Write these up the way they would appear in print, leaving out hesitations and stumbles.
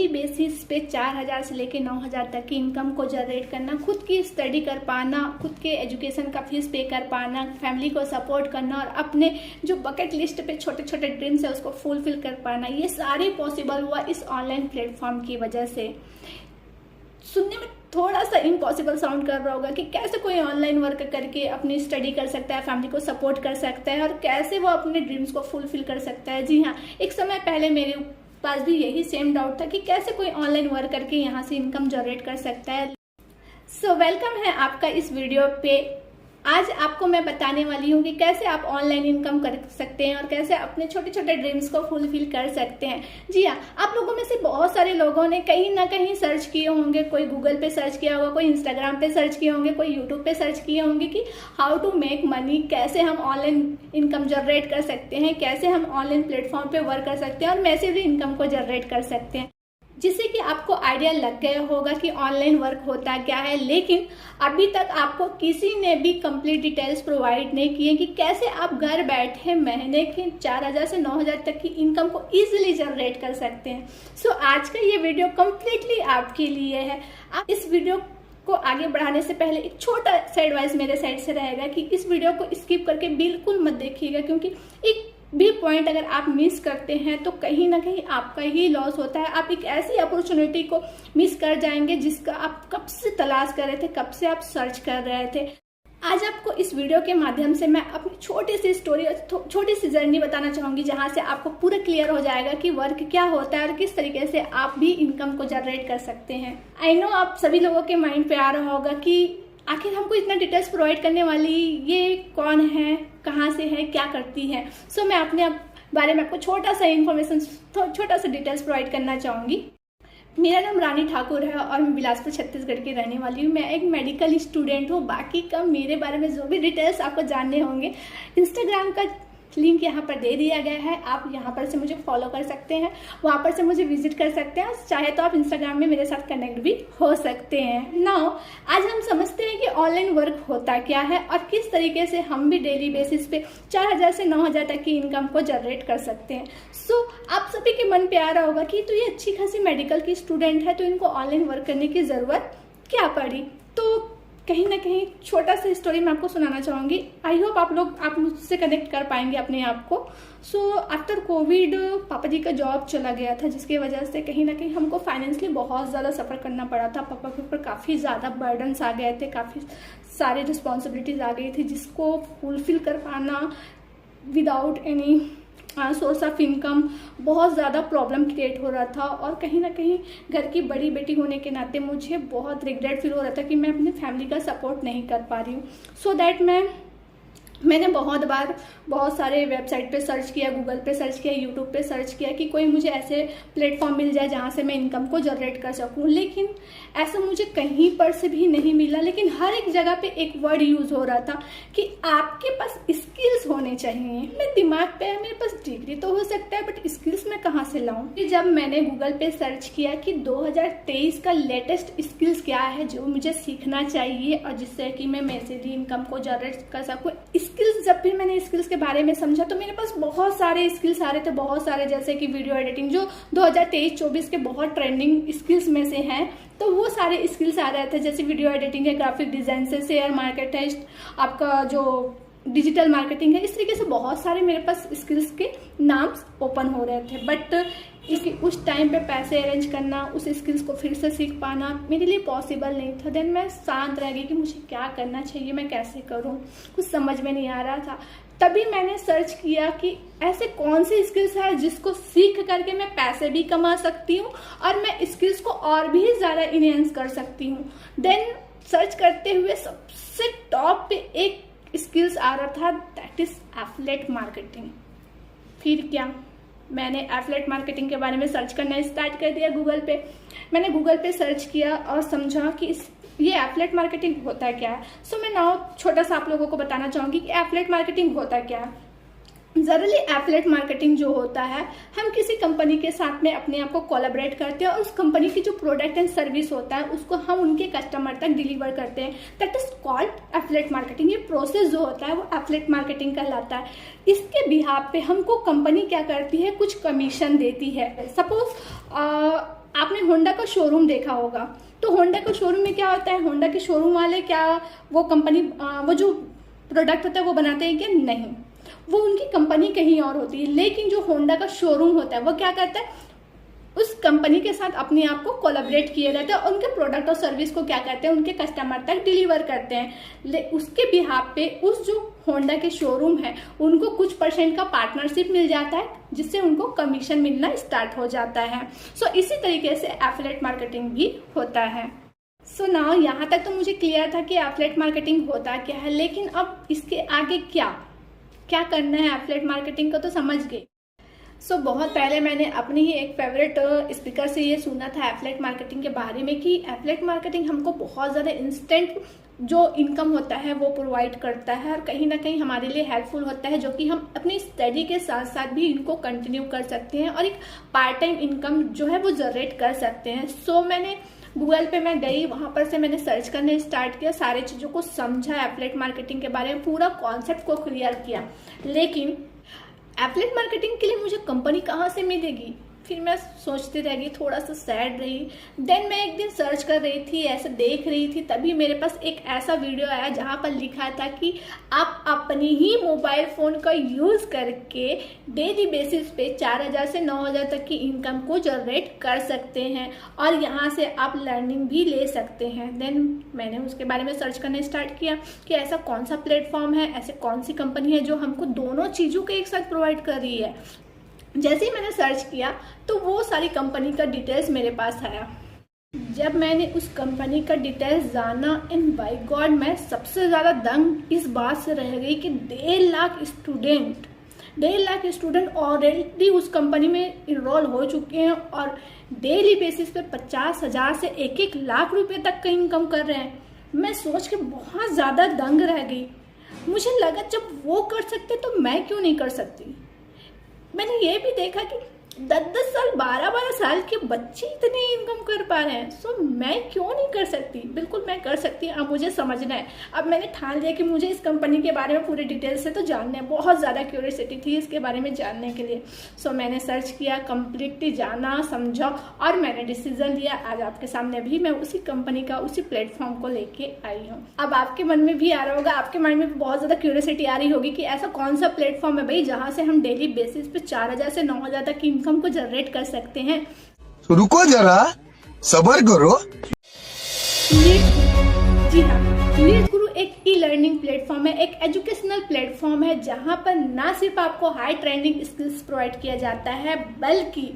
Daily basis पे 4000 से लेके 9000 तक की इनकम को जनरेट करना, खुद की स्टडी कर पाना, खुद के एजुकेशन का फीस पे कर पाना, फैमिली को सपोर्ट करना और अपने जो बकेट लिस्ट पे छोटे छोटे ड्रीम्स है उसको फुलफिल कर पाना, ये सारी पॉसिबल हुआ इस ऑनलाइन प्लेटफॉर्म की वजह से। सुनने में थोड़ा सा इम्पॉसिबल साउंड कर रहा होगा कि कैसे कोई ऑनलाइन वर्क करके अपनी स्टडी कर सकता है, फैमिली को सपोर्ट कर सकता है और कैसे वो अपने ड्रीम्स को फुलफिल कर सकता है। जी हाँ, एक समय पहले मेरे पास भी यही सेम डाउट था कि कैसे कोई ऑनलाइन वर्क करके यहाँ से इनकम जनरेट कर सकता है। सो वेलकम है आपका इस वीडियो पे। आज आपको मैं बताने वाली हूँ कि कैसे आप ऑनलाइन इनकम कर सकते हैं और कैसे अपने छोटे छोटे ड्रीम्स को फुलफिल कर सकते हैं। जी हाँ, आप लोगों में से बहुत सारे लोगों ने कहीं ना कहीं सर्च किए होंगे, कोई गूगल पे सर्च किया होगा, कोई इंस्टाग्राम पे सर्च किए होंगे, कोई यूट्यूब पे सर्च किए होंगे कि हाउ टू मेक मनी, कैसे हम ऑनलाइन इनकम जनरेट कर सकते हैं, कैसे हम ऑनलाइन प्लेटफॉर्म पे वर्क कर सकते हैं और मैसिव इनकम को जनरेट कर सकते हैं, जिससे कि आपको आइडिया लग गया होगा कि ऑनलाइन वर्क होता क्या है। लेकिन अभी तक आपको किसी ने भी कंप्लीट डिटेल्स प्रोवाइड नहीं किए कि कैसे आप घर बैठे महीने के 4000 से 9000 तक की इनकम को इजीली जनरेट कर सकते हैं। सो आज का ये वीडियो कंप्लीटली आपके लिए है। आप इस वीडियो को आगे बढ़ाने से पहले एक छोटा सा एडवाइस मेरे साइड से रहेगा कि इस वीडियो को स्किप करके बिल्कुल मत देखिएगा, क्योंकि एक भी पॉइंट अगर आप मिस करते हैं तो कहीं ना कहीं आपका ही लॉस होता है। आप एक ऐसी अपॉर्चुनिटी को मिस कर जाएंगे जिसका आप कब से तलाश कर रहे थे, कब से आप सर्च कर रहे थे। आज आपको इस वीडियो के माध्यम से मैं अपनी छोटी सी स्टोरी और छोटी सी जर्नी बताना चाहूंगी, जहां से आपको पूरा क्लियर हो जाएगा कि वर्क क्या होता है और किस तरीके से आप भी इनकम को जनरेट कर सकते हैं। आई नो आप सभी लोगों के माइंड पे आ रहा होगा कि आखिर हमको इतना डिटेल्स प्रोवाइड करने वाली ये कौन है, कहाँ से है, क्या करती है। सो मैं अपने बारे में आपको छोटा सा इन्फॉर्मेशन, छोटा सा डिटेल्स प्रोवाइड करना चाहूंगी। मेरा नाम रानी ठाकुर है और मैं बिलासपुर छत्तीसगढ़ की रहने वाली हूँ। मैं एक मेडिकल स्टूडेंट हूँ। बाकी का मेरे बारे में जो भी डिटेल्स आपको जानने होंगे, इंस्टाग्राम का लिंक यहाँ पर दे दिया गया है, आप यहाँ पर से मुझे फॉलो कर सकते हैं, वहाँ पर से मुझे विजिट कर सकते हैं, चाहे तो आप इंस्टाग्राम में मेरे साथ कनेक्ट भी हो सकते हैं। नाउ आज हम समझते हैं कि ऑनलाइन वर्क होता क्या है और किस तरीके से हम भी डेली बेसिस पे 4000 से 9000 तक की इनकम को जनरेट कर सकते हैं। सो आप सभी के मन पे आ रहा होगा कि तो ये अच्छी खासी मेडिकल की स्टूडेंट है, तो इनको ऑनलाइन वर्क करने की जरूरत क्या पड़ी। तो कहीं ना कहीं छोटा सा स्टोरी मैं आपको सुनाना चाहूंगी। आई होप आप मुझसे कनेक्ट कर पाएंगे अपने आप को। सो आफ्टर कोविड पापा जी का जॉब चला गया था, जिसकी वजह से कहीं ना कहीं हमको फाइनेंशियली बहुत ज़्यादा सफ़र करना पड़ा था। पापा के ऊपर काफ़ी ज़्यादा बर्डन्स आ गए थे, काफ़ी सारी रिस्पॉन्सिबिलिटीज़ आ गई थी, जिसको फुलफिल कर पाना without any source of income बहुत ज़्यादा प्रॉब्लम क्रिएट हो रहा था। और कहीं ना कहीं घर की बड़ी बेटी होने के नाते मुझे बहुत रिग्रेट फील हो रहा था कि मैं अपनी फैमिली का सपोर्ट नहीं कर पा रही हूँ। सो दैट मैंने बहुत बार बहुत सारे वेबसाइट पे सर्च किया, गूगल पे सर्च किया, यूट्यूब पे सर्च किया कि कोई मुझे ऐसे प्लेटफॉर्म मिल जाए जहाँ से मैं इनकम को जनरेट कर सकूँ, लेकिन ऐसा मुझे कहीं पर से भी नहीं मिला। लेकिन हर एक जगह पे एक वर्ड यूज़ हो रहा था कि आपके पास स्किल्स होने चाहिए। मेरे दिमाग पे है, मेरे पास डिग्री तो हो सकता है बट स्किल्स मैं कहाँ से लाऊं। जब मैंने गूगल पे सर्च किया कि 2023 का लेटेस्ट स्किल्स क्या है जो मुझे सीखना चाहिए और जिससे कि मैं मैसिव इनकम को जनरेट कर सकूँ, स्किल्स, जब भी मैंने स्किल्स के बारे में समझा तो मेरे पास बहुत सारे स्किल्स आ रहे थे, बहुत सारे, जैसे कि वीडियो एडिटिंग जो 2023-24 के बहुत ट्रेंडिंग स्किल्स में से हैं, तो वो सारे स्किल्स आ रहे थे। जैसे वीडियो एडिटिंग है, ग्राफिक डिजाइन से शेयर मार्केट है, आपका जो डिजिटल मार्केटिंग है, इस तरीके से बहुत सारे मेरे पास स्किल्स के नाम्स ओपन हो रहे थे। बट उस टाइम पे पैसे अरेंज करना, उस स्किल्स को फिर से सीख पाना मेरे लिए पॉसिबल नहीं था। देन मैं शांत रह गई कि मुझे क्या करना चाहिए, मैं कैसे करूं, कुछ समझ में नहीं आ रहा था। तभी मैंने सर्च किया कि ऐसे कौन सी स्किल्स है जिसको सीख करके मैं पैसे भी कमा सकती हूँ और मैं स्किल्स को और भी ज़्यादा इनहेंस कर सकती हूँ। देन सर्च करते हुए सबसे टॉप पे एक स्किल्स आ रहा था, दैट इज एफिलिएट मार्केटिंग। फिर क्या, मैंने एफिलिएट मार्केटिंग के बारे में सर्च करना स्टार्ट कर दिया गूगल पे। मैंने गूगल पे सर्च किया और समझा कि ये एफिलिएट मार्केटिंग होता क्या है। सो मैं नाउ छोटा सा आप लोगों को बताना चाहूंगी कि एफिलिएट मार्केटिंग होता क्या है। जनरली एफिलिएट मार्केटिंग जो होता है, हम किसी कंपनी के साथ में अपने आप को कोलैबोरेट करते हैं और उस कंपनी की जो प्रोडक्ट एंड सर्विस होता है उसको हम उनके कस्टमर तक डिलीवर करते हैं। That is called affiliate marketing. ये प्रोसेस जो होता है वो एफिलिएट मार्केटिंग कहलाता है। इसके बिहाफ पे हमको कंपनी क्या करती है, कुछ कमीशन देती है। सपोज आपने होंडा का शोरूम देखा होगा। तो होंडा का शोरूम में क्या होता है, होंडा के शोरूम वाले क्या वो कंपनी वो जो प्रोडक्ट होता है वो बनाते हैं क्या? नहीं, वो उनकी कंपनी कहीं और होती है। लेकिन जो होंडा का शोरूम होता है वो क्या करता है, उस कंपनी के साथ अपने आप को कोलैबोरेट किए रहते हैं और उनके प्रोडक्ट और सर्विस को क्या करते हैं, उनके कस्टमर तक डिलीवर करते हैं। उसके बिहाफ पे उस जो होंडा के शोरूम है उनको कुछ % का पार्टनरशिप मिल जाता है, जिससे उनको कमीशन मिलना स्टार्ट हो जाता है। सो इसी तरीके से एफिलिएट मार्केटिंग भी होता है। सो नाउ यहाँ तक तो मुझे क्लियर था कि एफिलिएट मार्केटिंग होता क्या है, लेकिन अब इसके आगे क्या करना है एफिलिएट मार्केटिंग को तो समझ गए। सो बहुत पहले मैंने अपनी ही एक फेवरेट स्पीकर से ये सुना था एफिलिएट मार्केटिंग के बारे में कि एफिलिएट मार्केटिंग हमको बहुत ज़्यादा इंस्टेंट जो इनकम होता है वो प्रोवाइड करता है और कहीं ना कहीं हमारे लिए हेल्पफुल होता है, जो कि हम अपनी स्टडी के साथ साथ भी इनको कंटिन्यू कर सकते हैं और एक पार्ट टाइम इनकम जो है वो जनरेट कर सकते हैं। सो मैंने गूगल पे मैं गई, वहां पर से मैंने सर्च करने स्टार्ट किया, सारे चीज़ों को समझा, एफिलिएट मार्केटिंग के बारे में पूरा कॉन्सेप्ट को क्लियर किया। लेकिन एफिलिएट मार्केटिंग के लिए मुझे कंपनी कहाँ से मिलेगी, फिर मैं सोचती रह गई, थोड़ा सा सैड रही। देन मैं एक दिन सर्च कर रही थी, ऐसे देख रही थी, तभी मेरे पास एक ऐसा वीडियो आया जहाँ पर लिखा था कि आप अपनी ही मोबाइल फ़ोन का यूज़ करके डेली बेसिस पे 4000 से 9000 तक की इनकम को जनरेट कर सकते हैं और यहाँ से आप लर्निंग भी ले सकते हैं। देन मैंने उसके बारे में सर्च करना स्टार्ट किया कि ऐसा कौन सा प्लेटफॉर्म है, ऐसे कौन सी कंपनी है जो हमको दोनों चीज़ों को एक साथ प्रोवाइड कर रही है। जैसे ही मैंने सर्च किया तो वो सारी कंपनी का डिटेल्स मेरे पास आया। जब मैंने उस कंपनी का डिटेल्स जाना, एंड बाय गॉड मैं सबसे ज़्यादा दंग इस बात से रह गई कि 1.5 लाख स्टूडेंट ऑलरेडी उस कंपनी में इनरोल हो चुके हैं और डेली बेसिस पे 50,000 से 1-1 लाख रुपए तक का इनकम कर रहे हैं। मैं सोच के बहुत ज़्यादा दंग रह गई। मुझे लगा जब वो कर सकते तो मैं क्यों नहीं कर सकती। मैंने ये भी देखा कि 10-10 साल 12-12 साल के बच्चे इतने इनकम कर पा रहे हैं, सो मैं क्यों नहीं कर सकती। बिल्कुल मैं कर सकती हूँ, अब मुझे समझना है। अब मैंने ठान लिया कि मुझे इस कंपनी के बारे में पूरे डिटेल से तो जानना है, बहुत ज़्यादा क्यूरियोसिटी थी इसके बारे में जानने के लिए। सो मैंने सर्च किया, कम्प्लीटली जाना, समझा और मैंने डिसीजन लिया। आज आपके सामने भी मैं उसी कंपनी का उसी प्लेटफॉर्म को लेके आई हूँ। अब आपके मन में भी आ रहा होगा, आपके माइंड में भी बहुत ज़्यादा क्यूरियोसिटी आ रही होगी कि ऐसा कौन सा प्लेटफॉर्म है भाई जहाँ से हम डेली बेसिस पे 4000 से 9000 तक की इनकम को जनरेट कर सकते हैं। तो रुको जरा, सब्र करो। जी हाँ, लीड गुरु एक ई लर्निंग प्लेटफॉर्म है, एक एजुकेशनल प्लेटफॉर्म है जहां पर ना सिर्फ आपको हाई ट्रेंडिंग स्किल्स प्रोवाइड किया जाता है बल्कि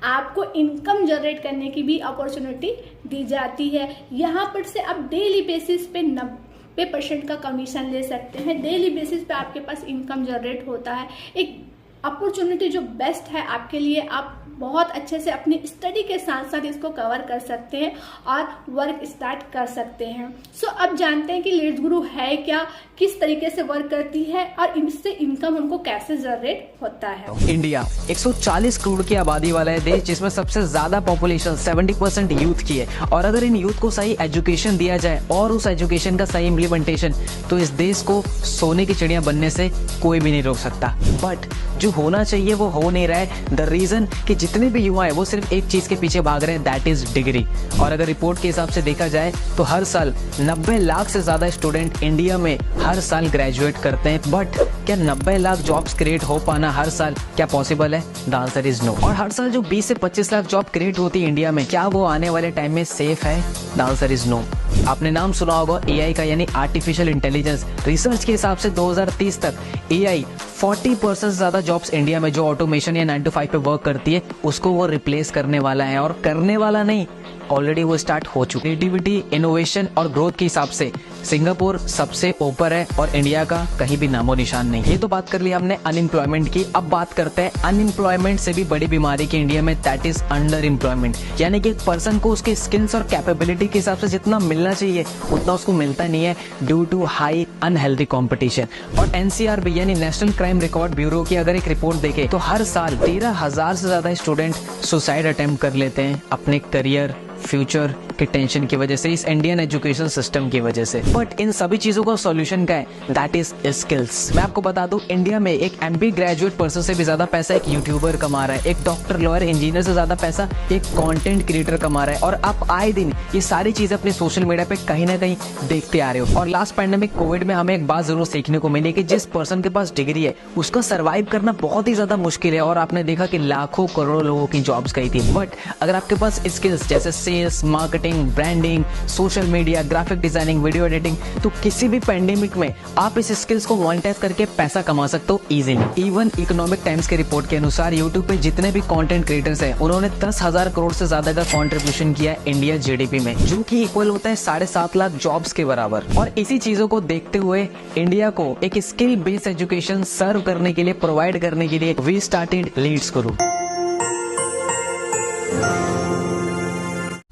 आपको इनकम जनरेट करने की भी अपॉर्चुनिटी दी जाती है। यहाँ पर से आप डेली बेसिस पे 90% का कमीशन ले सकते हैं। डेली बेसिस पे आपके पास इनकम जनरेट होता है। एक अपॉर्चुनिटी जो बेस्ट है आपके लिए, आप बहुत अच्छे से अपनी स्टडी के साथ साथ इसको कवर कर सकते हैं और वर्क स्टार्ट कर सकते हैं। सो अब जानते हैं कि लीड्स गुरु है क्या, किस तरीके से वर्क करती है और इससे इनकम हमको कैसे जनरेट होता है। इंडिया 140 करोड़ की आबादी वाला है देश, जिसमें सबसे ज्यादा पॉपुलेशन 70% यूथ की है। और अगर इन यूथ को सही एजुकेशन दिया जाए और उस एजुकेशन का सही इम्प्लीमेंटेशन, तो इस देश को सोने की चिड़िया बनने से कोई भी नहीं रोक सकता। बट जो होना चाहिए वो हो नहीं रहा है। द रीजन कि जितने भी युवा है वो सिर्फ एक चीज के पीछे भाग रहे हैं, दैट इज डिग्री। और अगर रिपोर्ट के हिसाब से देखा जाए तो हर साल 90 लाख से ज्यादा स्टूडेंट इंडिया में हर साल ग्रेजुएट करते हैं। बट क्या 90 लाख जॉब्स क्रिएट हो पाना हर साल क्या पॉसिबल है? The answer is no. और हर साल जो 20 से 25 लाख जॉब क्रिएट होती है इंडिया में, क्या वो आने वाले टाइम में सेफ है? The answer is no. आपने नाम सुना होगा एआई का, यानी आर्टिफिशियल इंटेलिजेंस। रिसर्च के हिसाब से 2030 तक एआई 40% से ज्यादा जॉब्स इंडिया में जो ऑटोमेशन या 9 to 5 पे वर्क करती है उसको वो रिप्लेस करने वाला है। और करने वाला नहीं, ऑलरेडी वो स्टार्ट हो चुकी है। क्रिएटिविटी, इनोवेशन और ग्रोथ के हिसाब से सिंगापुर सबसे ऊपर है और इंडिया का कहीं भी नामो निशान नहीं। ये तो बात कर ली हमने अनएम्प्लॉयमेंट की। अब बात करते हैं अनएम्प्लॉयमेंट से भी बड़ी बीमारी की इंडिया में, दैट इज अंडर एम्प्लॉयमेंट। यानी कि एक पर्सन को उसके स्किल्स और कैपेबिलिटी के हिसाब से जितना मिलना चाहिए उतना उसको मिलता नहीं है, due to high unhealthy competition. और एनसीआरबी यानी नेशनल क्राइम रिकॉर्ड ब्यूरो की अगर एक रिपोर्ट देखे तो हर साल 13,000 से ज्यादा स्टूडेंट सुसाइड अटेम्प्ट कर लेते हैं अपने करियर, फ्यूचर के टेंशन की वजह से, इस इंडियन एजुकेशन सिस्टम की वजह से। बट इन सभी चीजों का सॉल्यूशन क्या है? That is skills. मैं आपको बता दूं, इंडिया में एक MBA ग्रेजुएट पर्सन से भी ज्यादा पैसा एक यूट्यूबर कमा रहा है, एक डॉक्टर, लॉयर, इंजीनियर से ज्यादा पैसा एक कंटेंट क्रिएटर कमा रहा है। और आप आए दिन ये सारी चीजें अपने सोशल मीडिया पे कहीं ना कहीं देखते आ रहे हो। और लास्ट पैंडेमिक कोविड में हमें एक बात जरूर सीखने को मिली कि जिस पर्सन के पास डिग्री है उसका सर्वाइव करना बहुत ही ज्यादा मुश्किल है। और आपने देखा कि लाखों करोड़ों लोगों की जॉब्स गई थी। बट अगर आपके पास स्किल्स जैसे sales, marketing, branding, social media, graphic designing, video editing, तो किसी भी पैंडेमिक में आप इस स्किल्स को मोनेटाइज करके पैसा कमा सकते हो इजीली। इवन इकोनॉमिक टाइम्स के रिपोर्ट के अनुसार यूट्यूब पे जितने भी कंटेंट क्रिएटर्स हैं उन्होंने 10,000 करोड़ से ज्यादा का कंट्रीब्यूशन किया है इंडिया GDP में, जो कि इक्वल होता है 7.5 लाख जॉब्स के बराबर। और इसी चीजों को देखते हुए इंडिया को एक स्किल बेस्ड एजुकेशन सर्व करने के लिए, प्रोवाइड करने के लिए वी स्टार्टेड लीड्स गुरु।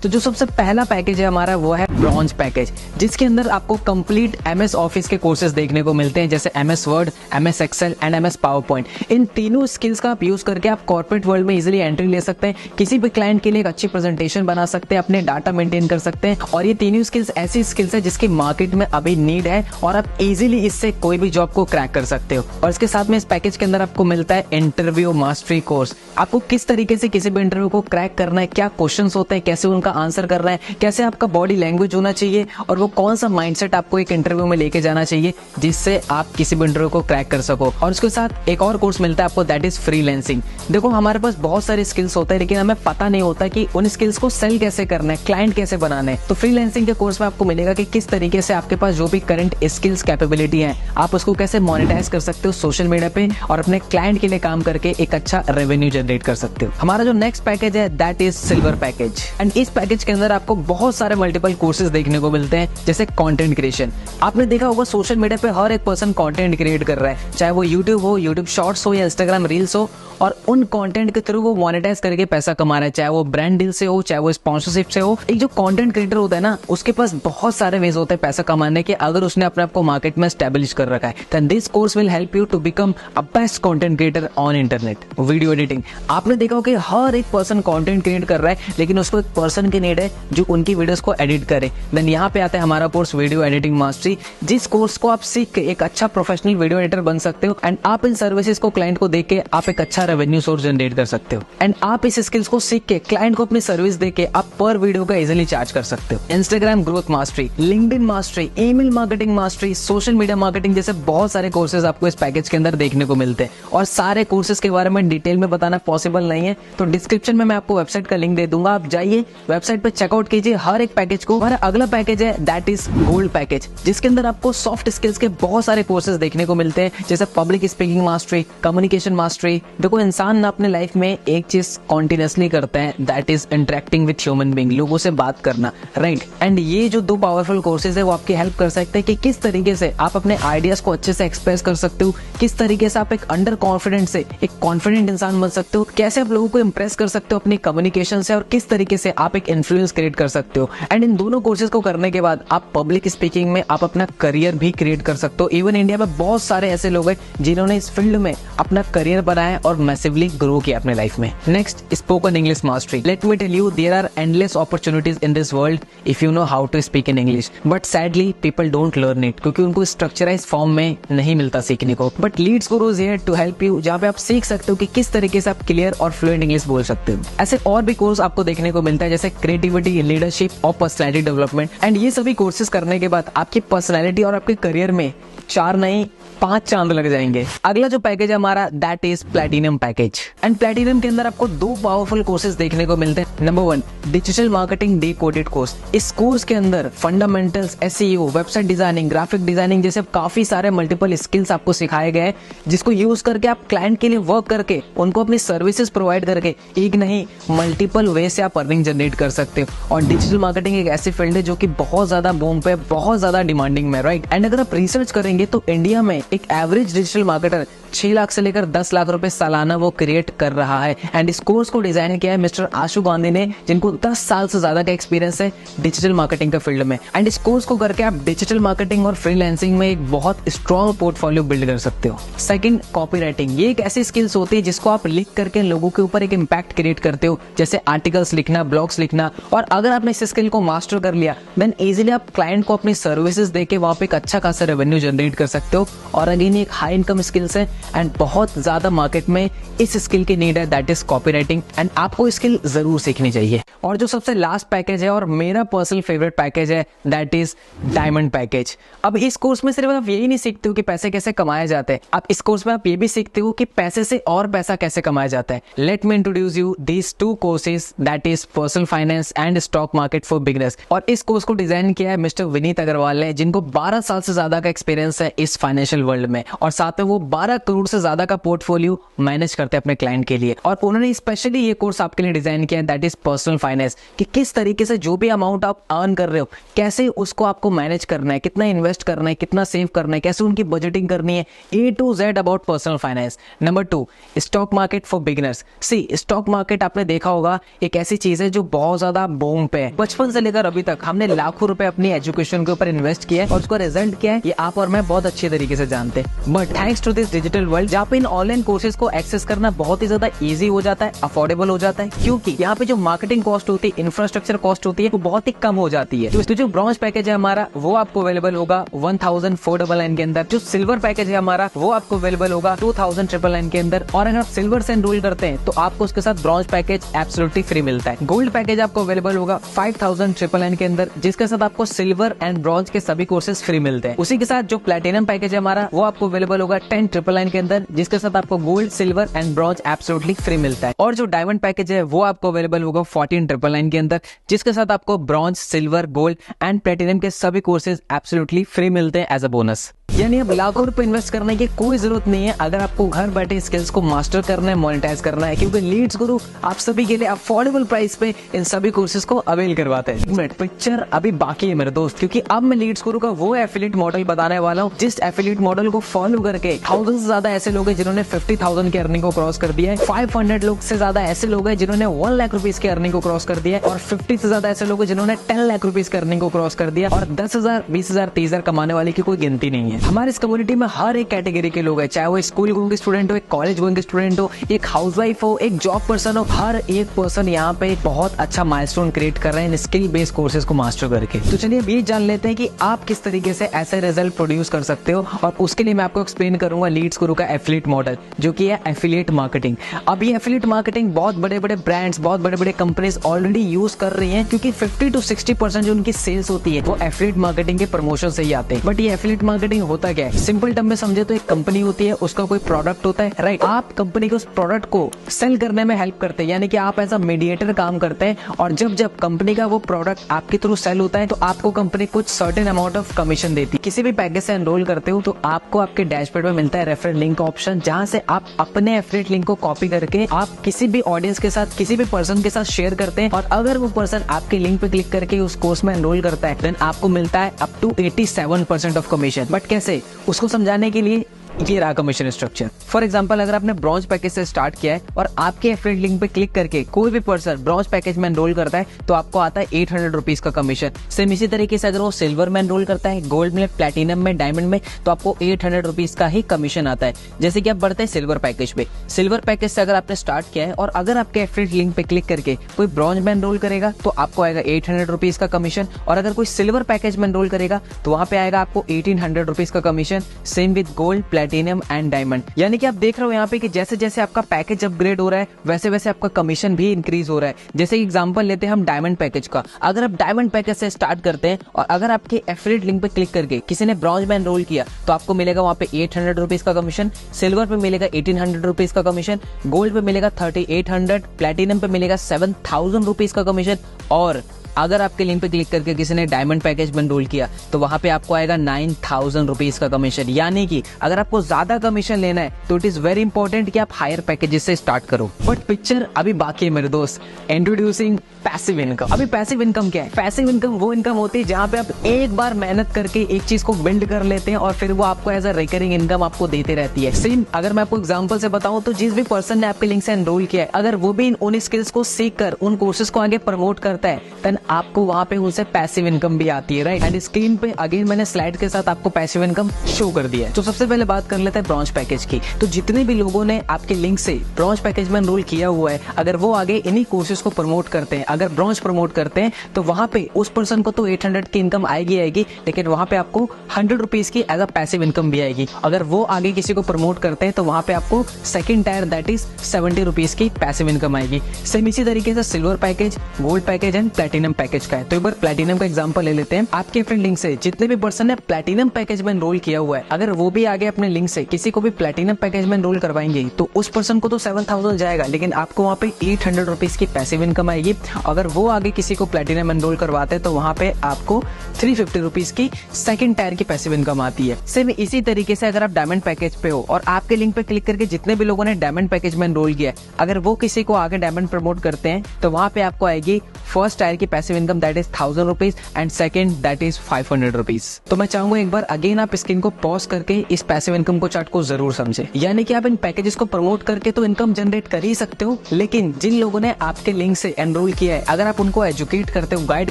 तो जो सबसे पहला पैकेज है हमारा वो है ब्रॉन्ज पैकेज, जिसके अंदर आपको कंप्लीट MS ऑफिस के कोर्सेज देखने को मिलते हैं, जैसे MS Word, MS Excel and MS PowerPoint. इन तीनों स्किल्स का आप यूज करके आप कॉर्पोरेट वर्ल्ड में इजीली एंट्री ले सकते हैं, किसी भी क्लाइंट के लिए एक अच्छी प्रेजेंटेशन बना सकते हैं, अपने डाटा मेंटेन कर सकते हैं। और ये तीनों स्किल्स ऐसी स्किल्स है जिसकी मार्केट में अभी नीड है और आप इजीली इससे कोई भी जॉब को क्रैक कर सकते हो। और इसके साथ में इस पैकेज के अंदर आपको मिलता है इंटरव्यू मास्टरी कोर्स। आपको किस तरीके से किसी भी इंटरव्यू को क्रैक करना है, क्या क्वेश्चंस होते हैं, कैसे उनका आंसर करना है, कैसे आपका बॉडी लैंग्वेज होना चाहिए और वो कौन सा माइंडसेट आपको एक इंटरव्यू में लेके जाना चाहिए जिससे आप किसी भी इंटरव्यू को क्रैक कर सको। और उसके साथ एक और कोर्स मिलता है आपको, दैट इज फ्रीलांसिंग। देखो हमारे पास बहुत सारे स्किल्स होते हैं लेकिन हमें पता नहीं होता कि उन स्किल्स को सेल कैसे करना है, क्लाइंट कैसे बनाना है। तो फ्रीलांसिंग के कोर्स में आपको मिलेगा कि किस तरीके से आपके पास जो भी करंट स्किल्स कैपेबिलिटी है आप उसको कैसे मोनेटाइज कर सकते हो सोशल मीडिया पे और अपने क्लाइंट के लिए काम करके एक अच्छा रेवेन्यू जनरेट कर सकते हो। हमारा जो नेक्स्ट पैकेज है that is silver package. And इस पैकेज के अंदर आपको बहुत सारे मल्टीपल कोर्सेज देखने को मिलते हैं, जैसे कंटेंट क्रिएशन। आपने देखा होगा सोशल मीडिया पे हर एक पर्सन कंटेंट क्रिएट कर रहा है, चाहे वो यूट्यूब हो, यूट्यूब शॉर्ट्स हो या इंस्टाग्राम रील्स हो, और उन कंटेंट के थ्रू वो मोनेटाइज करके पैसा कमा रहा है, चाहे वो ब्रांड डील से हो, चाहे वो स्पॉन्सरशिप से हो। एक जो कंटेंट क्रिएटर होता है ना, उसके पास बहुत सारे वेज होते हैं पैसा कमाने के, अगर उसने अपने आप को मार्केट में एस्टैब्लिश कर रखा है। Then this course will help you to become a best content creator on internet. Video editing, आपने देखा होगा कि हर एक पर्सन कंटेंट क्रिएट कर रहा है लेकिन उसको एक पर्सन की नीड है जो उनकी वीडियोस को एडिट करे। देन यहाँ पे आता है हमारा कोर्स वीडियो एडिटिंग मास्टरी, जिस कोर्स को आप सीख के एक अच्छा प्रोफेशनल वीडियो एडिटर बन सकते हो एंड आप इन सर्विसेज को क्लाइंट को दे के आप एक अच्छा रेवेन्यू सोर्स जनरेट कर सकते हो। एंड आप इस स्किल्स को सीख के क्लाइंट को अपनी सर्विस दे के आप पर वीडियो का इजीली चार्ज कर सकते हो। Instagram growth mastery, LinkedIn mastery, email marketing mastery, social media marketing जैसे बहुत सारे कोर्सेज आपको इस पैकेज के अंदर देखने को मिलते हैं। और सारे कोर्सेज के बारे में डिटेल में बताना पॉसिबल नहीं है, तो डिस्क्रिप्शन में मैं आपको वेबसाइट का लिंक दे दूंगा, आप जाइए वेबसाइट पे चेकआउट कीजिए हर एक पैकेज को। हमारा अगला पैकेज है दैट इज गोल्ड पैकेज, जिसके अंदर आपको सॉफ्ट स्किल्स के बहुत सारे कोर्सेज देखने को मिलते हैं, जैसे public speaking mastery, communication mastery. देखो इंसान ना अपने लाइफ में एक चीज कॉन्टिन्यूसली करता है, that is interacting with human being, लोगों से बात करना, राइट। एंड ये जो दो पावरफुल कोर्सेज है वो आपकी हेल्प कर सकते हैं कि किस तरीके से आप अपने आइडियाज को अच्छे से एक्सप्रेस कर सकते हो, किस तरीके से आप एक अंडर कॉन्फिडेंट से एक कॉन्फिडेंट इंसान बन सकते हो, कैसे आप लोगों को इंप्रेस कर सकते हो अपनी कम्युनिकेशन से, और किस तरीके से आप एक इन्फ्लुएंस क्रिएट कर सकते हो। एंड इन दोनों कोर्सेज को करने के बाद आप पब्लिक स्पीकिंग में आप अपना करियर भी क्रिएट कर सकते हो। इवन इंडिया में बहुत सारे ऐसे लोग हैं जिन्होंने इस फील्ड में अपना करियर बनाया और मैसिवली ग्रो किया अपने लाइफ में। Next, spoken English mastery. Let me tell you, there are endless opportunities in this world if you know how to speak in English, but sadly people don't learn it, क्योंकि उनको structurise form में नहीं मिलता सीखने को। But Leads Guru is here to help you, जहाँ पे आप सीख सकते हो कि किस तरीके से आप क्लियर और फ्लुएंट इंग्लिश बोल सकते हो। ऐसे और भी कोर्स आपको देखने को मिलता है, जैसे क्रिएटिविटी, लीडरशिप और पर्सनैलिटी डेवलपमेंट। एंड ये सभी कोर्सेज करने के बाद आपकी पर्सनैलिटी और आपके करियर में 4 नहीं 5 चांद लग जाएंगे। अगला जो पैकेज है हमारा that is platinum package. And platinum के अंदर आपको 2 पावरफुल कोर्सेज देखने को मिलते हैं। Number 1, digital marketing decoded course. इस कोर्स के अंदर fundamentals, SEO, website designing, graphic designing जैसे काफी सारे मल्टीपल स्किल्स आपको सिखाए गए हैं, जिसको यूज करके आप क्लाइंट के लिए वर्क करके उनको अपनी सर्विसेज प्रोवाइड करके एक नहीं मल्टीपल वे से आप अर्निंग जनरेट कर सकते हो। और डिजिटल मार्केटिंग एक ऐसी फील्ड है जो कि बहुत ज्यादा बूम पे, बहुत ज्यादा डिमांडिंग में, राइट। एंड अगर आप रिसर्च करेंगे तो इंडिया में एक एवरेज डिजिटल मार्केटर 6 लाख से लेकर 10 लाख रुपए सालाना वो क्रिएट कर रहा है। एंड इस कोर्स को डिजाइन किया है मिस्टर आशु गांधी ने, जिनको 10 साल से ज्यादा का एक्सपीरियंस है डिजिटल मार्केटिंग के फील्ड में। एंड इस कोर्स को करके आप डिजिटल मार्केटिंग और फ्रीलांसिंग में एक बहुत स्ट्रॉन्ग पोर्टफोलियो बिल्ड कर सकते हो। Second, copywriting. ये एक ऐसी स्किल्स होती है जिसको आप लिख करके लोगों के ऊपर एक इम्पैक्ट क्रिएट करते हो, जैसे आर्टिकल्स लिखना, ब्लॉग्स लिखना। और अगर आपने इस स्किल को मास्टर कर लिया देन इजीली आप क्लाइंट को अपनी सर्विसेज देके वहां पे एक अच्छा खासा रेवेन्यू जनरेट कर सकते हो। और अगेन एक हाई इनकम स्किल्स है एंड बहुत ज्यादा मार्केट में इस स्किल की नीड है, दैट इज कॉपीराइटिंग। एंड आपको स्किल जरूर सीखनी चाहिए। और जो सबसे लास्ट पैकेज है और मेरा पर्सनल फेवरेट पैकेज है, दैट इज डायमंड पैकेज। अब इस कोर्स में सिर्फ आप यही नहीं सीखते हो कि पैसे कैसे कमाए जाते हैं, आप इस कोर्स में आप ये भी सीखते हो कि पैसे से और पैसा कैसे कमाया जाता है। Let me introduce you these 2 courses, that is personal finance and stock market for beginners. और इस कोर्स को डिजाइन किया है मिस्टर विनीत अग्रवाल ने, जिनको 12 साल से ज्यादा का एक्सपीरियंस है इस फाइनेंशियल वर्ल्ड में। और साथ में वो 12 करोड़ से ज्यादा का पोर्टफोलियो मैनेज करते हैं अपने क्लाइंट के लिए। और उन्होंने स्पेशली ये कोर्स आपके लिए डिजाइन किया है, दैट इज पर्सनल फाइनेंस, कि किस तरीके से जो भी अमाउंट आप अर्न कर रहे हो कैसे उसको आपको मैनेज करना है, कितना इन्वेस्ट करना है, कितना सेव करना है, कैसे उनकी बजटिंग करनी है, A to Z about personal finance. Number 2, stock market for beginners. See, stock market आपने देखा होगा एक ऐसी चीज है जो बहुत ज्यादा बूम पे है। बचपन से लेकर अभी तक हमने लाखों रुपए अपनी एजुकेशन के ऊपर इन्वेस्ट किया है और उसका रिजल्ट क्या है ये आप और मैं बहुत अच्छे तरीके से जानते हैं। But thanks to this digital world, जहाँ पे इन ऑनलाइन कोर्सेज को एक्सेस करना बहुत ही ज्यादा ईजी हो जाता है, अफोर्डेबल हो जाता है, क्योंकि यहाँ पे जो मार्केटिंग कॉस्ट होती है, इंफ्रास्ट्रक्चर कॉस्ट होती है, वो बहुत ही कम हो जाती है। तो जो ब्रॉन्ज पैकेज है हमारा वो आपको अवेलेबल होगा 1499 के अंदर। जो सिल्वर पैकेज है हमारा वो आपको अवेलेबल होगा 2999 के अंदर। और अगर आप सिल्वर से एनरोल करते हैं तो आपको उसके साथ ब्रॉन्ज पैकेज एब्सोल्युटली फ्री मिलता है। गोल्ड पैकेज आपको अवेलेबल होगा 5999 के अंदर, जिसके साथ आपको सिल्वर एंड ब्रॉन्ज के सभी कोर्सेज फ्री मिलते हैं। उसी के साथ जो प्लैटिनम पैकेज है हमारा वो आपको अवेलेबल होगा 10999 के अंदर, जिसके साथ आपको gold, silver and bronze absolutely free मिलता है। और जो डायमंड पैकेज है वो आपको अवेलेबल होगा 14999 के अंदर, जिसके साथ आपको bronze, silver, gold and platinum के सभी कोर्सेज एब्सोल्युटली फ्री मिलते हैं एज अ बोनस। यानी अब लाखों रुपए इन्वेस्ट करने की कोई जरूरत नहीं है अगर आपको घर बैठे स्किल्स को मास्टर करना है, मोनेटाइज करना है, क्योंकि लीड्स गुरु आप सभी के लिए अफोर्डेबल प्राइस पे इन सभी कोर्सेज को अवेल करवाते हैं। पिक्चर अभी बाकी है मेरे दोस्त, क्योंकि अब मैं लीड्स गुरु का वो एफिलिएट मॉडल बताने वाला हूँ जिस एफिलिएट मॉडल को फॉलो करके 1000 से ज्यादा ऐसे लोग हैं जिन्होंने 50,000 की अर्निंग को क्रॉस कर दिया है, 500 लोग से ज्यादा ऐसे लोग हैं जिन्होंने 1 लाख रुपीज की अर्निंग को क्रॉस कर दिया है, और 50 से ज्यादा ऐसे लोग हैं जिन्होंने 10 लाख रुपीज की अर्निंग को क्रॉस कर दिया, और 10,000, 20,000, 30,000 कमाने वाले की कोई गिनती नहीं है। हमारे इस कम्युनिटी में हर एक कैटेगरी के लोग हैं, चाहे वो स्कूल गोइंग स्टूडेंट हो, एक कॉलेज गोइंग स्टूडेंट हो, एक हाउसवाइफ हो, एक जॉब पर्सन हो, हर एक पर्सन यहाँ पे बहुत अच्छा माइलस्टोन क्रिएट कर रहे हैं स्किल बेस्ड कोर्सेज को मास्टर करके। तो चलिए अब ये जान लेते हैं कि आप किस तरीके से ऐसे रिजल्ट प्रोड्यूस कर सकते हो, और उसके लिए मैं आपको एक्सप्लेन करूंगा लीड्स गुरु का एफिलिएट मॉडल, जो कि है एफिलिएट मार्केटिंग। अब ये एफिलिएट मार्केटिंग बहुत बड़े बड़े ब्रांड्स, बहुत बड़े बड़े कंपनीज ऑलरेडी यूज कर रही हैं, क्योंकि 50 to 60% जो उनकी सेल्स होती है वो एफिलिएट मार्केटिंग के प्रमोशन से ही आते हैं। बट ये एफिलिएट मार्केटिंग होता क्या है? सिंपल टर्म में समझे तो एक कंपनी होती है, उसका कोई प्रोडक्ट होता है, राइट? आप कंपनी के उस प्रोडक्ट को सेल करने में हेल्प करते हैं, यानी कि आप एज अ मीडिएटर काम करते हैं, और जब जब कंपनी का वो प्रोडक्ट आपके थ्रू सेल होता है तो आपको कंपनी कुछ सर्टेन अमाउंट ऑफ कमीशन देती है। किसी भी पैकेज से एनरोल करते हो तो आपको आपके डैशबोर्ड में मिलता है रेफरल लिंक का ऑप्शन, जहां से आप अपने एफिलिएट लिंक को कॉपी करके आप किसी भी ऑडियंस के साथ, किसी भी पर्सन के साथ शेयर करते हैं, और अगर वो पर्सन आपके लिंक पे क्लिक करके उस कोर्स में एनरोल करता है देन आपको मिलता है up to 87% of commission. But कैसे, उसको समझाने के लिए ये रहा कमीशन स्ट्रक्चर। फॉर एग्जांपल, अगर आपने ब्रॉन्ज पैकेज से स्टार्ट किया है और आपके एफिलिएट लिंक पे क्लिक करके कोई भी पर्सन ब्रॉन्ज पैकेज में एनरोल करता है तो आपको आता है 800 रुपीज का कमीशन। सेम इसी तरीके से अगर वो सिल्वर में एनरोल करता है, गोल्ड में, प्लैटिनम में, डायमंड में, तो आपको 800 रुपीज का ही कमीशन आता है। जैसे कि आप बढ़ते हैं सिल्वर पैकेज पे, सिल्वर पैकेज से अगर आपने स्टार्ट किया है और अगर आपके एफिलिएट लिंक पे क्लिक करके कोई ब्रॉन्ज में एनरोल करेगा तो आपको आएगा 800 रुपीज का कमीशन, और अगर कोई सिल्वर पैकेज में एनरोल करेगा तो वहां पे आएगा आपको 1800 रुपीज का commission. Same with gold, platinum and diamond. यानी कि आप देख रहे हो यहाँ पे कि जैसे जैसे आपका पैकेज अपग्रेड हो रहा है वैसे वैसे आपका कमीशन भी इंक्रीज हो रहा है। जैसे एग्जांपल लेते हैं हम डायमंड पैकेज का। अगर आप डायमंड पैकेज से स्टार्ट करते हैं और अगर आपके एफिलिएट लिंक पे क्लिक करके किसी ने ब्रॉन्ज में एनरोल किया तो आपको मिलेगा वहां पे 800 रुपीज का कमीशन, सिल्वर पे मिलेगा 1800 रुपीज का कमीशन, गोल्ड पे मिलेगा 3800, प्लैटिनम पे मिलेगा 7000 रुपीज का कमीशन, और अगर आपके लिंक पे क्लिक करके किसी ने डायमंड पैकेज में एनरोल किया तो वहां पे आपको आएगा 9,000 रुपीज का कमीशन। यानी कि अगर आपको ज्यादा कमीशन लेना है तो इट इज वेरी इंपॉर्टेंट कि आप हायर पैकेजेस से स्टार्ट करो। बट पिक्चर अभी बाकी है मेरे दोस्त। Introducing passive income. अभी पैसिव इनकम क्या है? पैसिव इनकम वो इनकम होती है जहां पे आप एक बार मेहनत करके एक चीज को बिल्ड कर लेते हैं और फिर वो आपको एज अ रिकरिंग इनकम आपको देते रहती है। सेम अगर मैं आपको एग्जांपल से बताऊं तो जिस भी पर्सन ने आपके लिंक से एनरोल किया है, अगर वो भी उन स्किल्स को सीख कर उन कोर्सेज को आगे प्रमोट करता है देन आपको वहां पे उनसे पैसिव इनकम भी आती है, राइट। एंड स्क्रीन पे अगेन मैंने स्लाइड के साथ आपको पैसिव इनकम शो कर दिया है। तो सबसे पहले बात कर लेते हैं ब्रॉन्ज पैकेज की। तो जितने भी लोगों ने आपके लिंक से ब्रॉन्ज पैकेज में एनरोल किया हुआ है, अगर वो आगे इन्हीं कोर्सेज को प्रमोट करते हैं, अगर ब्रॉन्ज प्रमोट करते हैं तो वहां पे उस पर्सन को तो 800 की इनकम आएगी, लेकिन वहां पे आपको 100 रुपीज की एज अ पैसिव इनकम भी आएगी। अगर वो आगे किसी को प्रमोट करते हैं तो वहां पे आपको second tier that is 70 rupees की पैसिव इनकम आएगी। सेम इसी तरीके से silver package, gold package and platinum package का है। तो एक बार प्लेटिनम का एग्जांपल ले लेते हैं। आपके फ्रेंड लिंक से जितने भी पर्सन ने प्लेटिनम पैकेज में एनरोल किया हुआ है, अगर वो भी आगे अपने लिंक से किसी को भी प्लेटिनम पैकेज में एनरोल करवाएंगे तो उस पर्सन को तो 7,000 जाएगा, लेकिन आपको वहां पे 800 रुपीज की पैसिव इनकम आएगी। अगर वो आगे किसी को प्लेटिनम एनरोल करवाते हैं तो वहां पे आपको 350 रुपीज की सेकंड टायर की पैसिव इनकम आती है। सेम इसी तरीके से अगर आप डायमंड पैकेज पे हो और आपके लिंक पे क्लिक करके जितने भी लोगों ने डायमंड पैकेज में एनरोल किया, अगर वो किसी को आगे डायमंड प्रमोट करते हैं तो वहां पे आपको आएगी फर्स्ट टायर की passive income that is 1000 rupees and second that is 500 rupees. तो मैं चाहूंगा एक बार अगेन आप स्क्रीन को पॉज करके इस पैसिव इनकम को चार्ट को जरूर समझे। यानी कि आप इन पैकेजेस को प्रमोट करके तो इनकम जनरेट कर ही सकते हो, लेकिन जिन लोगों ने आपके लिंक से एनरोल किया है, अगर आप उनको एजुकेट करते हो, गाइड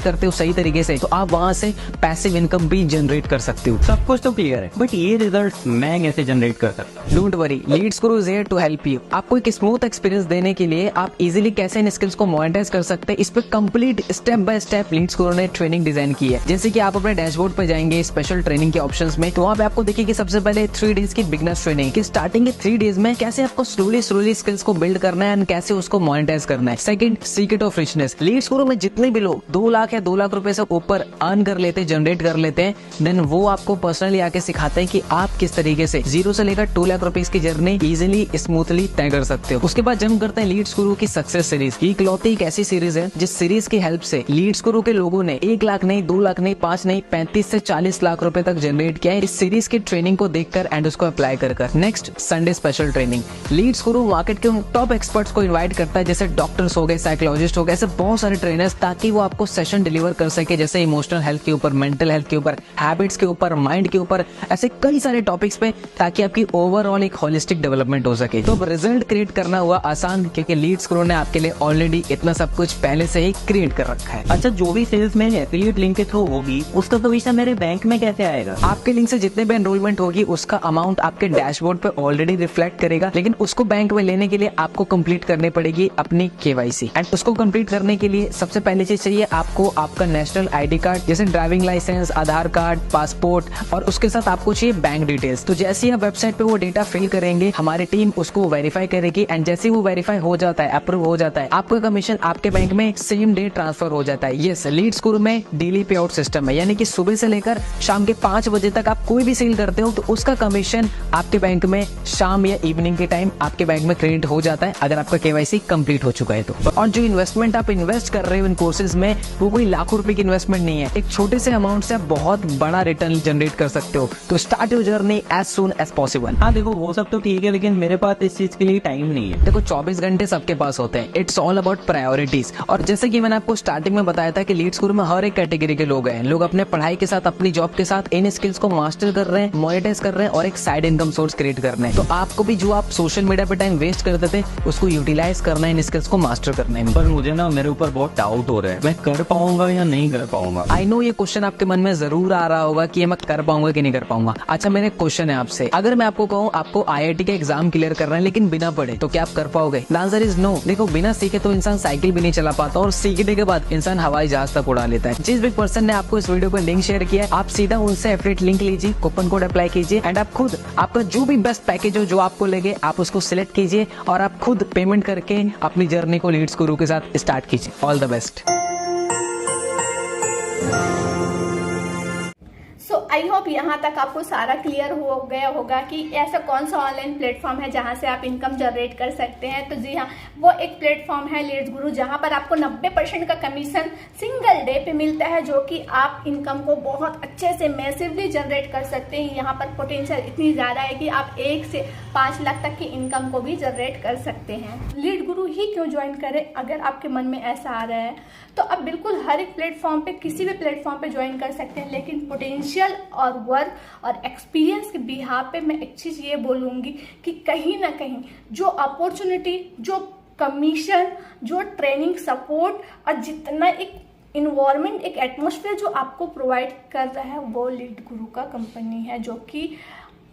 करते हो सही तरीके से, तो आप वहां से पैसिव इनकम भी जनरेट कर सकते हो। सब कुछ तो क्लियर है, बट ये रिजल्ट मैं कैसे जनरेट कर सकता हूँ? Don't worry, Leads Guru is here to help you. आपको एक स्मूथ एक्सपीरियंस देने के लिए आप इजीली कैसे इन स्किल्स को मोनेटाइज कर सकते हैं, इस पे complete step by step Leads Guru ने ट्रेनिंग डिजाइन की है। जैसे कि आप अपने डैशबोर्ड पे जाएंगे स्पेशल ट्रेनिंग के ऑप्शंस में, तो वहाँ पे आपको देखिए कि सबसे पहले 3 डेज की बिगनर्स ट्रेनिंग की स्टार्टिंग के 3 डेज में कैसे आपको स्लोली स्किल्स को बिल्ड करना है एंड कैसे उसको मोनेटाइज करना है। Second, secret of richness. Leads Guru में जितने भी लोग 2 लाख या 2 लाख रुपए से ऊपर अर्न कर लेते, जनरेट कर लेते हैं, देन वो आपको पर्सनली आके सिखाते हैं कि आप किस तरीके से 0 से लेकर 2 लाख रुपीज की जर्नी इजीली स्मूथली तय कर सकते हो। उसके बाद जंप करते हैं लीड्स गुरु की सक्सेस सीरीज। ये इकलौती एक ऐसी सीरीज है जिस सीरीज की हेल्प से लीड्स गुरु के लोगों ने 1 लाख नहीं, 2 लाख नहीं, 5 नहीं, 35 से 40 लाख रुपए तक जनरेट किया है इस सीरीज की ट्रेनिंग को देखकर एंड उसको अप्लाई कर। Next, Sunday special training. Leads Guru market के टॉप एक्सपर्ट्स को इनवाइट करता है, जैसे डॉक्टर्स हो गए, साइकोलॉजिस्ट हो गए, ऐसे बहुत सारे ट्रेनर्स, ताकि वो आपको सेशन डिलीवर कर सके, जैसे इमोशनल हेल्थ के ऊपर, मेंटल हेल्थ के ऊपर, हैबिट्स के ऊपर, माइंड के ऊपर, ऐसे कई सारे टॉपिक्स पे, ताकि आपकी ओवरऑल एक होलिस्टिक डेवलपमेंट हो सके। तो रिजल्ट क्रिएट करना हुआ आसान, क्योंकि लीड्स गुरु ने आपके लिए ऑलरेडी इतना सब कुछ पहले से ही क्रिएट कर रखा है। अच्छा, जो भी सेल्स में एफिलिएट लिंक के थ्रू होगी उसका कमीशन मेरे बैंक में कैसे आएगा? आपके लिंक से जितने भी एनरोलमेंट होगी उसका अमाउंट आपके डैशबोर्ड पे ऑलरेडी रिफ्लेक्ट करेगा, लेकिन उसको बैंक में लेने के लिए आपको कंप्लीट करनी पड़ेगी अपनी KYC। एंड उसको कंप्लीट करने के लिए सबसे पहले चीज चाहिए आपको आपका नेशनल ID कार्ड, जैसे ड्राइविंग लाइसेंस, आधार कार्ड, पासपोर्ट, और उसके साथ आपको चाहिए बैंक डिटेल्स। तो जैसे ही आप वेबसाइट पे वो डेटा फिल करेंगे, हमारी टीम उसको वेरीफाई करेगी एंड जैसे ही वो वेरीफाई हो जाता है, अप्रूव हो जाता है, आपका कमीशन आपके बैंक में सेम डे ट्रांसफर हो जाता है। यस, लीड्स गुरु में डेली पे आउट सिस्टम है, यानी कि सुबह से लेकर शाम के 5 बजे तक आप कोई भी सेल करते हो तो उसका कमीशन आपके बैंक में शाम या इवनिंग के टाइम आपके बैंक में क्रेडिट हो जाता है, अगर आपका KYC कंप्लीट हो चुका है तो। और जो इन्वेस्टमेंट आप इन्वेस्ट कर रहे हो इन कोर्सेज में, वो कोई लाखों रुपए की इन्वेस्टमेंट नहीं है। एक छोटे से अमाउंट से आप बहुत बड़ा रिटर्न जनरेट कर सकते हो। तो start your journey as soon as possible. हाँ देखो, वो सब तो ठीक है, लेकिन मेरे पास इस चीज के लिए टाइम नहीं है। देखो, 24 घंटे सबके पास होते हैं। It's all about priorities. और जैसे कि मैंने आपको स्टार्टिंग में बताया था कि लीड्स गुरु में हर एक कैटेगरी के लोग हैं। लोग अपने पढ़ाई के साथ, अपनी जॉब के साथ इन स्किल्स को मास्टर कर रहे हैं, मोनेटाइज कर रहे हैं और एक साइड इनकम सोर्स क्रिएट कर रहे हैं। तो आपको भी जो आप सोशल मीडिया पे टाइम वेस्ट करते थे उसको यूटिलाइज करना है, इन स्किल्स को मास्टर करने में। पर मुझे ना मेरे ऊपर बहुत डाउट हो रहा है, मैं कर पाऊंगा या नहीं कर पाऊंगा। आई नो ये क्वेश्चन आपके मन में जरूर आ रहा होगा कि मैं कर पाऊंगा कि नहीं कर पाऊंगा। अच्छा, मेरे क्वेश्चन है आपसे, अगर मैं आपको कहूँ आपको IIT के एग्जाम क्लियर करना है लेकिन बिना पढ़े, तो क्या आप कर पाओगे? The answer is no. देखो, बिना सीखे तो इंसान साइकिल भी नहीं चला पाता और सीखने के बाद इंसान हवाई जहाज तक उड़ा लेता है। जिस भी पर्सन ने आपको इस वीडियो पर लिंक शेयर किया है, आप सीधा उनसे एफिलिएट लिंक लीजिए, कूपन कोड अप्लाई कीजिए एंड आप खुद आपका जो भी बेस्ट पैकेज हो, जो आपको लगे, आप उसको सिलेक्ट कीजिए और आप खुद पेमेंट करके अपनी जर्नी को लीड्स गुरु के साथ स्टार्ट कीजिए। All the best. So I hope यहाँ तक आपको सारा क्लियर हो गया होगा कि ऐसा कौन सा ऑनलाइन प्लेटफॉर्म है जहाँ से आप इनकम जनरेट कर सकते हैं। तो जी हाँ, वो एक प्लेटफॉर्म है लीड्स गुरु, जहाँ पर आपको 90% का कमीशन सिंगल डे पे मिलता है, जो कि आप इनकम को बहुत अच्छे से मैसिवली जनरेट कर सकते हैं। यहाँ पर पोटेंशियल इतनी ज़्यादा है कि आप 1 से 5 लाख तक की इनकम को भी जनरेट कर सकते हैं। लीड गुरु ही क्यों ज्वाइन करें? अगर आपके मन में ऐसा आ रहा है तो आप बिल्कुल हर एक प्लेटफॉर्म पे, किसी भी प्लेटफॉर्म पे ज्वाइन कर सकते हैं, लेकिन पोटेंशियल और वर्क और एक्सपीरियंस के बिहाफ पे मैं एक चीज़ ये बोलूँगी कि कहीं ना कहीं जो अपॉर्चुनिटी, जो कमीशन, जो ट्रेनिंग सपोर्ट और जितना एक इन्वायरमेंट, एक एटमॉस्फेयर जो आपको प्रोवाइड कर रहा है, वो लीड गुरु का कंपनी है, जो कि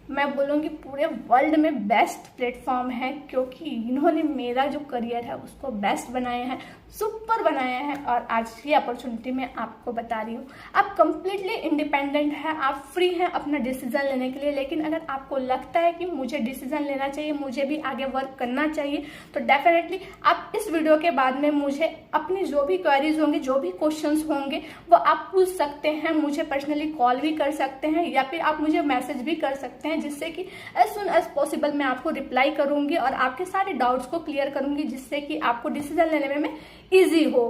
मैं बोलूँगी पूरे वर्ल्ड में बेस्ट प्लेटफॉर्म है, क्योंकि इन्होंने मेरा जो करियर है उसको बेस्ट बनाया है, सुपर बनाया है। और आज की अपॉर्चुनिटी मैं आपको बता रही हूँ, आप कंप्लीटली इंडिपेंडेंट हैं, आप फ्री हैं अपना डिसीजन लेने के लिए। लेकिन अगर आपको लगता है कि मुझे डिसीजन लेना चाहिए, मुझे भी आगे वर्क करना चाहिए, तो डेफिनेटली आप इस वीडियो के बाद में मुझे अपनी जो भी क्वेरीज होंगे, जो भी क्वेश्चंस होंगे, वो आप पूछ सकते हैं। मुझे पर्सनली कॉल भी कर सकते हैं या फिर आप मुझे मैसेज भी कर सकते हैं, जिससे कि एज सुन एज पॉसिबल मैं आपको रिप्लाई करूंगी और आपके सारे डाउट्स को क्लियर करूंगी, जिससे कि आपको डिसीजन लेने में इजी हो।